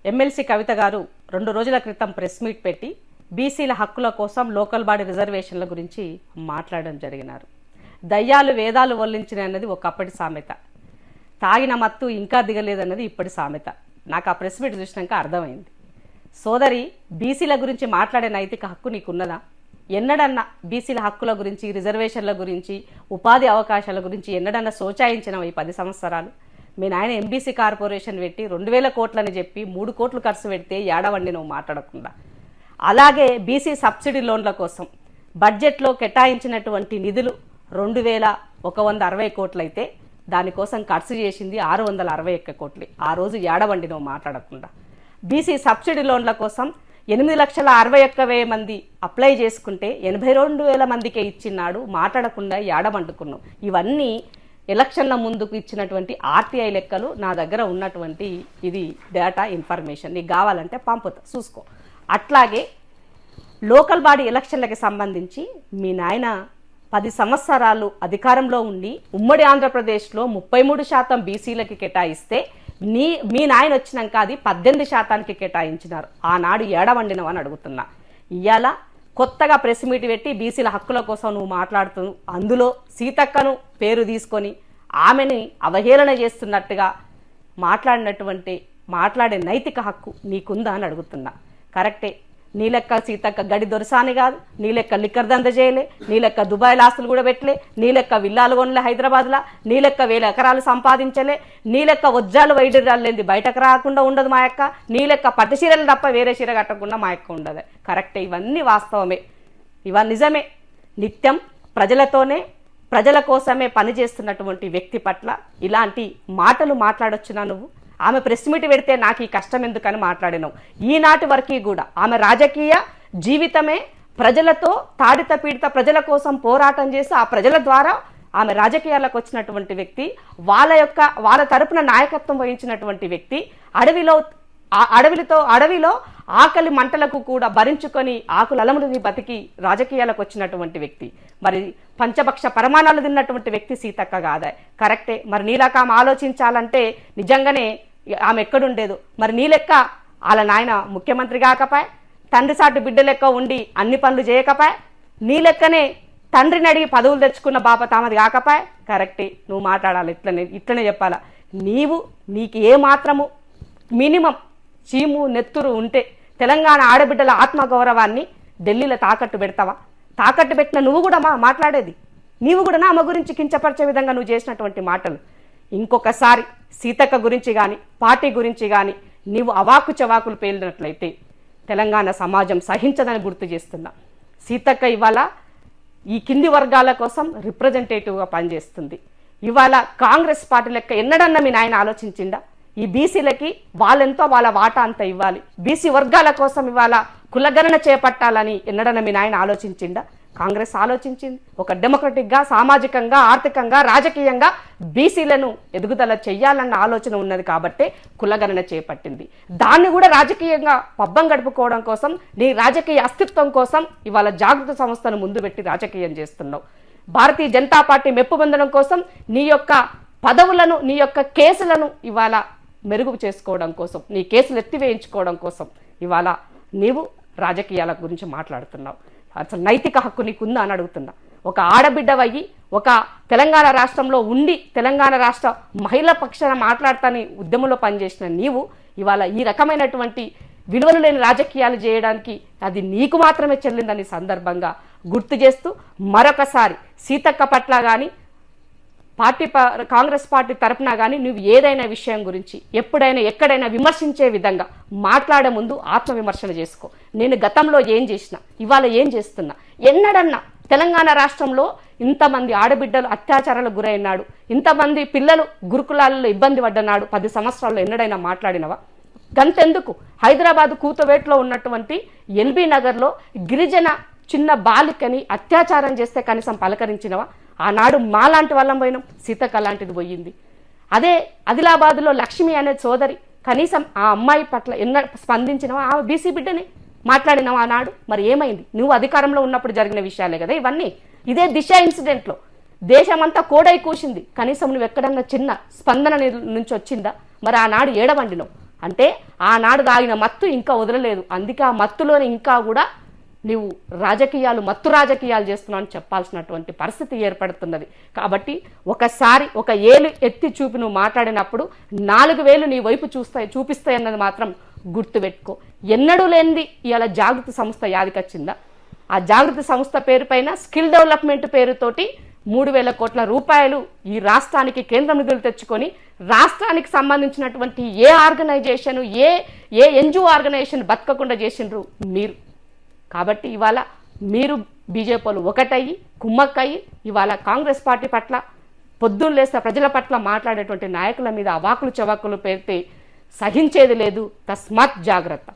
MLC కవిత గారు 2 రోజుల క్రితం ప్రెస్ మీట్ పెట్టి బీసీల హక్కుల కోసం లోకల్ బాడీ రిజర్వేషన్ల గురించి మాట్లాడడం జరిగినారు. దయ్యాలు వేదాలు వల్లించినది ఒకప్పటి సామెత, తాగిన మత్తు ఇంకా దిగలేదన్నది ఇప్పటి సామెత. నాకు ఆ ప్రెస్ మీట్ చూసినాక అర్థమైంది. సోదరి, బీసీల గురించి మాట్లాడే నైతిక హక్కు నీకున్నదా? ఎన్నడన్నా బీసీల హక్కుల గురించి, రిజర్వేషన్ల గురించి, ఉపాధి అవకాశాల గురించి ఎన్నడన్నా సోచాయించినవి? 10 సంవత్సరాలు మీ నాయన ఎంబీసీ కార్పొరేషన్ పెట్టి 2000 కోట్లని చెప్పి 3 కోట్లు ఖర్చు పెడితే ఏడవండి నువ్వు మాట్లాడకుండా. అలాగే బీసీ సబ్సిడీ లోన్ల కోసం బడ్జెట్లో కేటాయించినటువంటి నిధులు 2160 కోట్లయితే దానికోసం ఖర్చు చేసింది 661 కోట్లు. ఆ రోజు ఏడవండి నువ్వు మాట్లాడకుండా. బీసీ సబ్సిడీ లోన్ల కోసం 8,61,000 మంది అప్లై చేసుకుంటే 82,000 మందికే ఇచ్చినాడు, మాట్లాడకుండా ఏడవండుకున్నావు. ఇవన్నీ ఎలక్షన్ల ముందుకు ఇచ్చినటువంటి ఆర్టీఐ లెక్కలు నా దగ్గర ఉన్నటువంటి ఇది డేటా ఇన్ఫర్మేషన్. నీకు కావాలంటే పంపుతా, చూసుకో. అట్లాగే లోకల్ బాడీ ఎలక్షన్లకి సంబంధించి మీ నాయన 10 సంవత్సరాలు అధికారంలో ఉండి ఉమ్మడి ఆంధ్రప్రదేశ్లో 33% బీసీలకి కేటాయిస్తే మీ నాయన వచ్చినాక అది 18% కేటాయించినారు. ఆనాడు ఏడవండినవు అని అడుగుతున్నా. ఇవాళ కొత్తగా ప్రెస్ మీట్ పెట్టి బీసీల హక్కుల కోసం నువ్వు మాట్లాడుతూ అందులో సీతక్కను పేరు తీసుకొని ఆమెని అవహేళన చేస్తున్నట్టుగా మాట్లాడే నైతిక హక్కు నీకుందా అని అడుగుతున్నా. కరెక్టే, నీ లెక్క సీతక్క గడి దొరసాని కాదు, నీ లెక్క లిక్కర్ దంద చేయలే, నీ లెక్క దుబాయ్లో ఆస్తులు కూడా పెట్టలే, నీ లెక్క విల్లాలు కొనలే హైదరాబాద్లో, నీ లెక్క 1000 ఎకరాలు సంపాదించలే, నీ లెక్క వజ్రాలు వైడూర్యాలు లేనిది బయటకు రాకుండా ఉండదు మా యొక్క, నీ లెక్క పట్టు చీరలు తప్ప వేరే చీర కట్టకుండా మా యొక్క ఉండదు. కరెక్టే, ఇవన్నీ వాస్తవమే, ఇవన్నీ నిజమే. నిత్యం ప్రజల కోసమే పనిచేస్తున్నటువంటి వ్యక్తి పట్ల ఇలాంటి మాటలు మాట్లాడొచ్చునా నువ్వు? ఆమె ప్రెస్ మీట్ పెడితే నాకు ఈ కష్టం ఎందుకని మాట్లాడినావు. ఈనాటి వరకు కూడా ఆమె రాజకీయ జీవితమే ప్రజలతో తాడిత పీడిత ప్రజల కోసం పోరాటం చేసి ఆ ప్రజల ద్వారా ఆమె రాజకీయాలకు వచ్చినటువంటి వ్యక్తి, వాళ్ళ తరపున నాయకత్వం వహించినటువంటి వ్యక్తి, అడవిలో ఆకలి మంటలకు కూడా భరించుకొని ఆకులలములని బతికి రాజకీయాలకు వచ్చినటువంటి వ్యక్తి. మరి పంచభక్ష పరమాణాలు తిన్నటువంటి వ్యక్తి సీతక్క కాదా? కరెక్టే. మరి నీలాక ఆమె ఆలోచించాలంటే నిజంగానే ఆమె ఎక్కడుండేదు. మరి నీ లెక్క వాళ్ళ నాయన ముఖ్యమంత్రి కాకపాయ్, తండ్రి సాటు బిడ్డ లెక్క ఉండి అన్ని పనులు చేయకపాయ్, నీ లెక్కనే తండ్రిని అడిగి పదవులు తెచ్చుకున్న బాపత ఆమెది కాకపాయ్. కరెక్టే, నువ్వు మాట్లాడాలి, ఇట్లనే చెప్పాలా. నీకు ఏ మాత్రము మినిమం చీము నెత్తురు ఉంటే తెలంగాణ ఆడబిడ్డల ఆత్మగౌరవాన్ని ఢిల్లీలో తాకట్టు పెడతావా? తాకట్టు పెట్టిన నువ్వు కూడా మాట్లాడేది, నీవు కూడా నా అమ్మ గురించి కించపరిచే విధంగా నువ్వు చేసినటువంటి మాటలు. ఇంకొకసారి సీతక్క గురించి కానీ పార్టీ గురించి కానీ నీవు అవాకు చవాకులు పేలినట్లయితే తెలంగాణ సమాజం సహించదని గుర్తు చేస్తున్నా. సీతక్క ఇవాళ ఈ కింది వర్గాల కోసం రిప్రజెంటేటివ్గా పనిచేస్తుంది. ఇవాళ కాంగ్రెస్ పార్టీ లెక్క ఎన్నడన్నా మీ నాయన ఆలోచించిందా? ఈ బీసీలకి వాళ్ళెంతో వాళ్ళ వాటా అంత ఇవ్వాలి, బీసీ వర్గాల కోసం ఇవాళ కులగణన చేపట్టాలని ఎన్నడన్నా మీ నాయన ఆలోచించిందా? కాంగ్రెస్ ఆలోచించింది. ఒక డెమోక్రటిక్గా, సామాజికంగా, ఆర్థికంగా, రాజకీయంగా బీసీలను ఎదుగుదల చెయ్యాలన్న ఆలోచన ఉన్నది కాబట్టే కులగణన చేపట్టింది. దాన్ని కూడా రాజకీయంగా పబ్బం గడుపుకోవడం కోసం, నీ రాజకీయ అస్తిత్వం కోసం ఇవాళ జాగృత సంస్థను ముందు పెట్టి రాజకీయం చేస్తున్నావు. భారతీయ జనతా పార్టీ మెప్పు పొందడం కోసం నీ యొక్క పదవులను, నీ యొక్క కేసులను ఇవాళ మెరుగు చేసుకోవడం కోసం, నీ కేసులు ఎత్తివేయించుకోవడం కోసం ఇవాళ నీవు రాజకీయాల గురించి మాట్లాడుతున్నావు. అసలు నైతిక హక్కు నీకుందా అని అడుగుతున్నా. ఒక ఆడబిడ్డవయ్యి ఒక తెలంగాణ రాష్ట్రంలో ఉండి తెలంగాణ రాష్ట్ర మహిళల పక్షాన మాట్లాడతాని ఉద్యమంలో పనిచేసిన నీవు ఇవాళ ఈ రకమైనటువంటి విలువలు లేని రాజకీయాలు చేయడానికి అది నీకు మాత్రమే చెల్లిందని సందర్భంగా గుర్తు చేస్తూ మరొకసారి సీతక్క పట్ల కానీ కాంగ్రెస్ పార్టీ తరపున కానీ నువ్వు ఏదైనా విషయం గురించి ఎప్పుడైనా ఎక్కడైనా విమర్శించే విధంగా మాట్లాడే ముందు ఆత్మవిమర్శన చేసుకో. నేను గతంలో ఏం చేసినా, ఇవాళ ఏం చేస్తున్నా, ఎన్నడన్నా తెలంగాణ రాష్ట్రంలో ఇంతమంది ఆడబిడ్డలు అత్యాచారాలకు గురైనాడు, ఇంతమంది పిల్లలు గురుకులాలలో ఇబ్బంది పడ్డనాడు 10 సంవత్సరాల్లో ఎన్నడైనా మాట్లాడినవా? గంతెందుకు హైదరాబాద్ కూతవేట్లో ఉన్నటువంటి ఎల్బీ నగర్లో గిరిజన చిన్న బాలికని అత్యాచారం చేస్తే కనీసం పలకరించినవా? ఆనాడు మాలాంటి వాళ్ళం పోయినాం, సీతక్క లాంటిది పోయింది. అదే ఆదిలాబాద్లో లక్ష్మి అనే సోదరి, కనీసం ఆ అమ్మాయి పట్ల స్పందించినవా? ఆ బీసీ బిడ్డని మాట్లాడినవా ఆనాడు? మరి ఏమైంది? నువ్వు అధికారంలో ఉన్నప్పుడు జరిగిన విషయాలే కదా ఇవన్నీ. ఇదే దిశ ఇన్సిడెంట్లో దేశమంతా కోడై కూసింది, కనీసం నువ్వు ఎక్కడన్నా చిన్న స్పందన నుంచి వచ్చిందా? మరి ఆనాడు ఏడవండినవు. అంటే ఆనాడు తాగిన మత్తు ఇంకా వదలలేదు, అందుకే ఆ మత్తులోనే ఇంకా కూడా నీవు రాజకీయాలు మత్తు రాజకీయాలు చేస్తున్నావు అని చెప్పాల్సినటువంటి పరిస్థితి ఏర్పడుతున్నది. కాబట్టి ఒకసారి ఒక ఏలు ఎత్తి చూపి నువ్వు మాట్లాడినప్పుడు 4 వేలు నీ వైపు చూపిస్తాయి అన్నది మాత్రం గుర్తుపెట్టుకో. ఎన్నడూ లేనిది ఇవాళ జాగృతి సంస్థ యాదికొచ్చిందా? ఆ జాగృతి సంస్థ పేరు పైన స్కిల్ డెవలప్మెంట్ పేరుతోటి 3,000 కోట్ల రూపాయలు ఈ రాష్ట్రానికి కేంద్ర నిధులు తెచ్చుకొని రాష్ట్రానికి సంబంధించినటువంటి ఏ ఆర్గనైజేషన్ ఏ ఎన్జిఓ ఆర్గనైజేషన్ బతకకుండా చేసిండ్రు మీరు. కాబట్టి ఇవాళ మీరు బీజేపీలు ఒకటయ్యి కుమ్మక్కయ్యి ఇవాళ కాంగ్రెస్ పార్టీ పట్ల పొద్దున్న లేస్తే ప్రజల పట్ల మాట్లాడేటువంటి నాయకుల మీద అవాకులు చవాకులు పేరితే సహించేది లేదు. తస్మాత్ జాగ్రత్త.